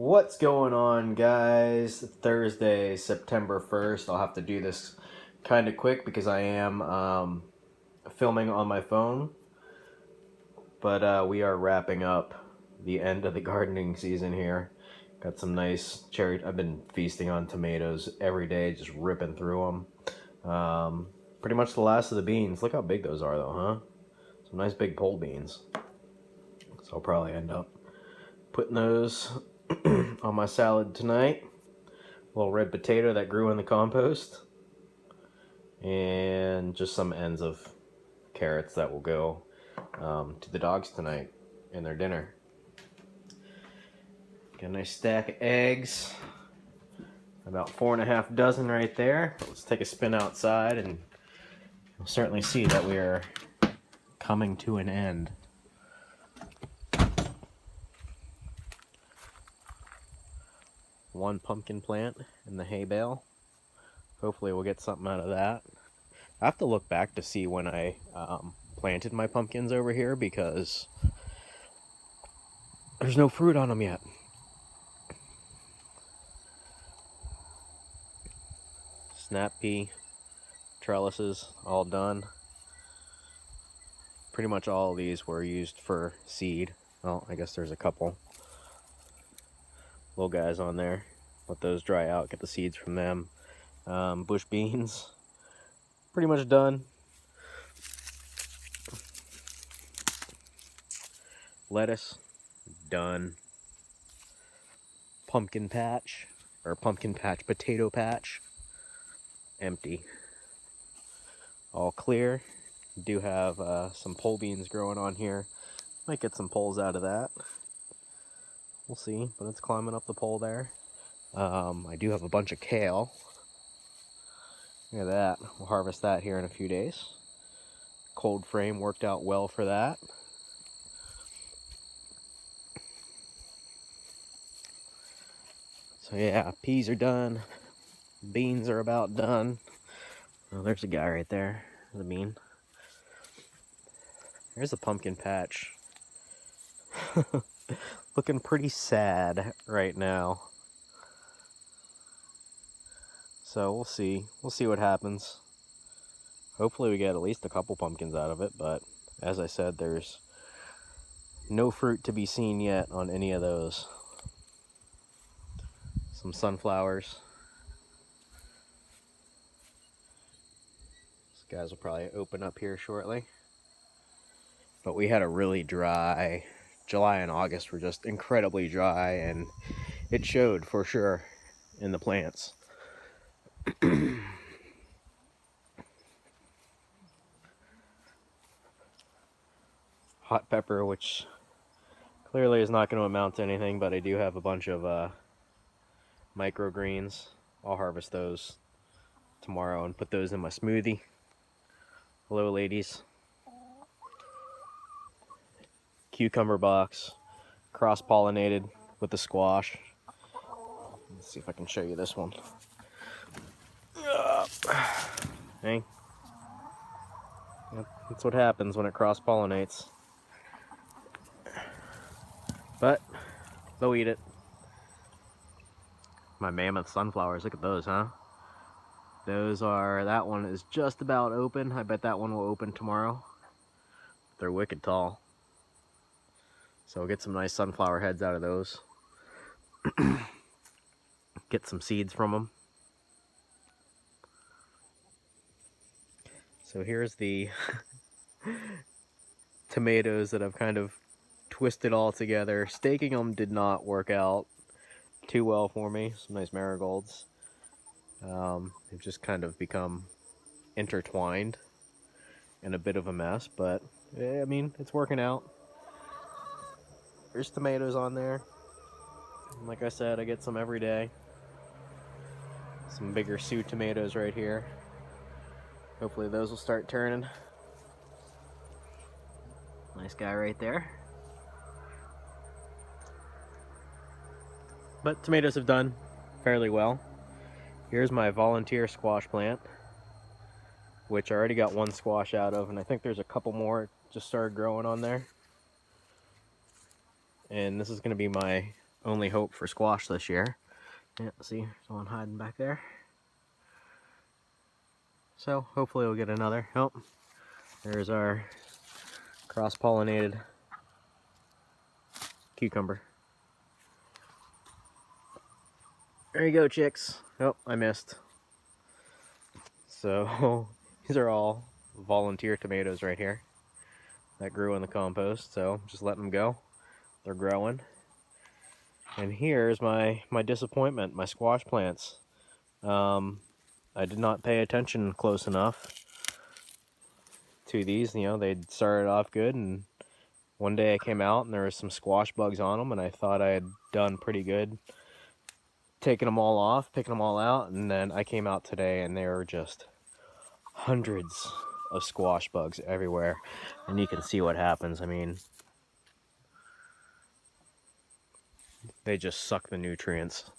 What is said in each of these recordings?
What's going on, guys? Thursday, September 1st. I'll have to do this kind of quick because I am filming on my phone. But we are wrapping up the end of the gardening season here. Got some nice cherry. I've been feasting on tomatoes every day, just ripping through them. Pretty much the last of the beans. Look how big those are, though, huh? Some nice big pole beans. So I'll probably end up putting those on my salad tonight. A little red potato that grew in the compost, and just some ends of carrots that will go to the dogs tonight in their dinner. Got a nice stack of eggs, about 4.5 dozen right there. Let's take a spin outside and you'll certainly see that we are coming to an end. One pumpkin plant in the hay bale. Hopefully we'll get something out of that. I have to look back to see when I planted my pumpkins over here because there's no fruit on them yet. Snap pea trellises all done. Pretty much all of these were used for seed. Well, I guess there's a couple little guys on there. Let those dry out, get the seeds from them. Bush beans, pretty much done. Lettuce, done. Pumpkin patch, or pumpkin patch, potato patch, empty. All clear. Do have some pole beans growing on here. Might get some poles out of that. We'll see, but it's climbing up the pole there. I do have a bunch of kale. Look at that. We'll harvest that here in a few days. Cold frame worked out well for that. So yeah, peas are done. Beans are about done. Oh, there's a guy right there. There's a bean. There's a pumpkin patch. Looking pretty sad right now. So we'll see. We'll see what happens. Hopefully we get at least a couple pumpkins out of it, but as I said, there's no fruit to be seen yet on any of those. Some sunflowers. These guys will probably open up here shortly. But we had a really dry July and August were just incredibly dry, and it showed for sure in the plants. Hot pepper, which clearly is not going to amount to anything, but I do have a bunch of microgreens. I'll harvest those tomorrow and put those in my smoothie. Hello, ladies. Cucumber box, cross-pollinated with the squash. Let's see if I can show you this one. Hey, that's what happens when it cross-pollinates. But they'll eat it. My mammoth sunflowers, look at those, huh? That one is just about open. I bet that one will open tomorrow. They're wicked tall. So we'll get some nice sunflower heads out of those. Get some seeds from them. So here's the tomatoes that I've kind of twisted all together. Staking them did not work out too well for me. Some nice marigolds. They've just kind of become intertwined and a bit of a mess, but I mean, it's working out. There's tomatoes on there. And like I said, I get some every day. Some bigger Sioux tomatoes right here. Hopefully those will start turning. Nice guy right there. But tomatoes have done fairly well. Here's my volunteer squash plant, which I already got one squash out of, and I think there's a couple more just started growing on there. And this is going to be my only hope for squash this year. Yeah, see, there's one hiding back there. So hopefully we'll get another. Oh, there's our cross-pollinated cucumber. There you go, chicks. Oh, I missed. So these are all volunteer tomatoes right here that grew in the compost. So just letting them go. They're growing. And here's my disappointment, my squash plants. I did not pay attention close enough to these. You know, they started off good, and one day I came out and there was some squash bugs on them, and I thought I had done pretty good taking them all off, picking them all out, and then I came out today and there were just hundreds of squash bugs everywhere, and you can see what happens. I mean, they just suck the nutrients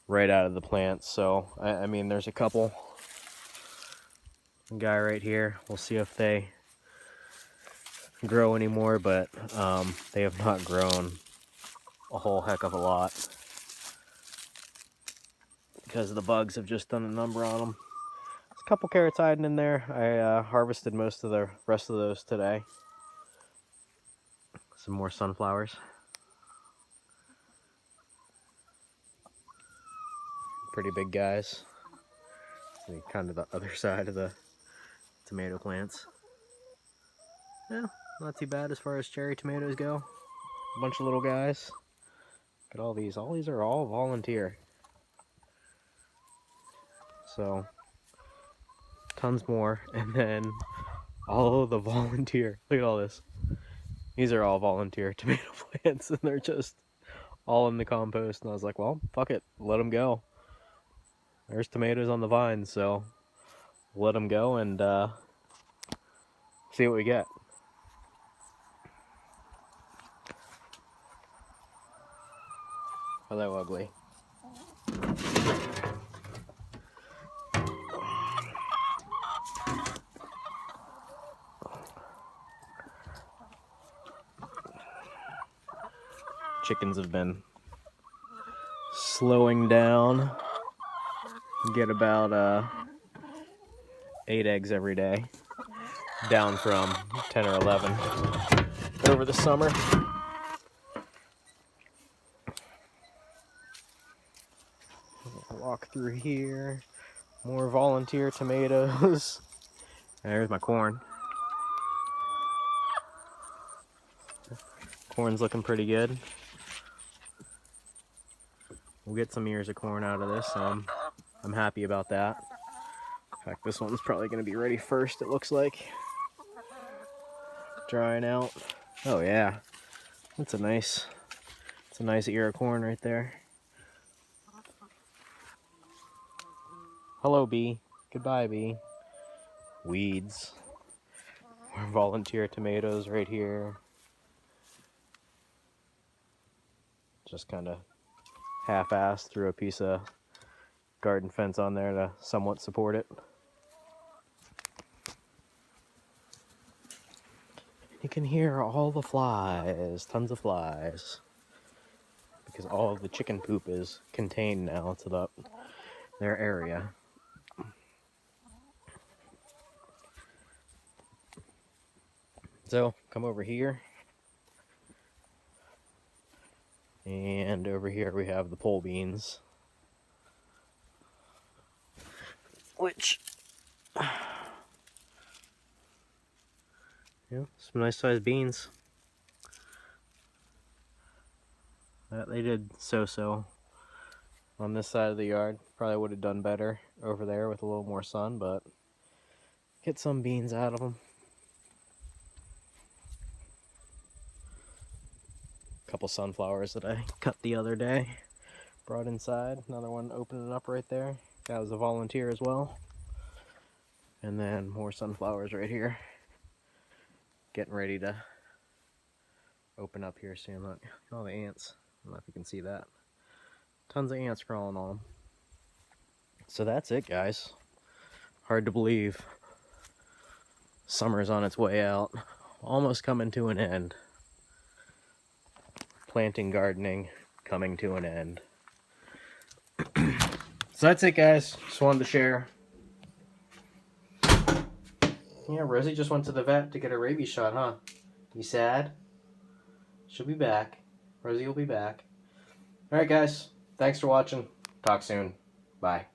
right out of the plants. So I mean, there's a couple. Guy right here, we'll see if they grow anymore, but they have not grown a whole heck of a lot because the bugs have just done a number on them. There's a couple carrots hiding in there. I harvested most of the rest of those today. Some more sunflowers. Pretty big guys. See, kind of the other side of the tomato plants. Yeah, not too bad as far as cherry tomatoes go. A bunch of little guys. Look at all these. All these are all volunteer. So, tons more. And then all of the volunteer. Look at all this. These are all volunteer tomato plants, and they're just all in the compost. And I was like, well, fuck it. Let them go. There's tomatoes on the vine, so let them go and see what we get. Hello, ugly. Chickens have been slowing down. Get about 8 eggs every day, down from 10 or 11 over the summer. Walk through here. More volunteer tomatoes. There's my corn. Corn's looking pretty good. We'll get some ears of corn out of this, so I'm happy about that. In fact, this one's probably going to be ready first, it looks like. Drying out. Oh yeah, that's a nice ear of corn right there. Hello, bee. Goodbye, bee. Weeds. More volunteer tomatoes right here. Just kind of half-assed, threw a piece of garden fence on there to somewhat support it. You can hear all the flies, tons of flies, because all of the chicken poop is contained now to their area. So come over here, and over here we have the pole beans, which, yeah, some nice sized beans. They did so on this side of the yard. Probably would have done better over there with a little more sun, but get some beans out of them. A couple sunflowers that I cut the other day, brought inside. Another one opening up right there. That was a volunteer as well. And then more sunflowers right here. Getting ready to open up here soon. Look, all the ants. I don't know if you can see that. Tons of ants crawling on them. So that's it, guys. Hard to believe. Summer's on its way out. Almost coming to an end. planting gardening coming to an end. So that's it, guys. Just wanted to share. Yeah, Rosie just went to the vet to get her rabies shot, huh? You sad? She'll be back. Rosie will be back. Alright, guys. Thanks for watching. Talk soon. Bye.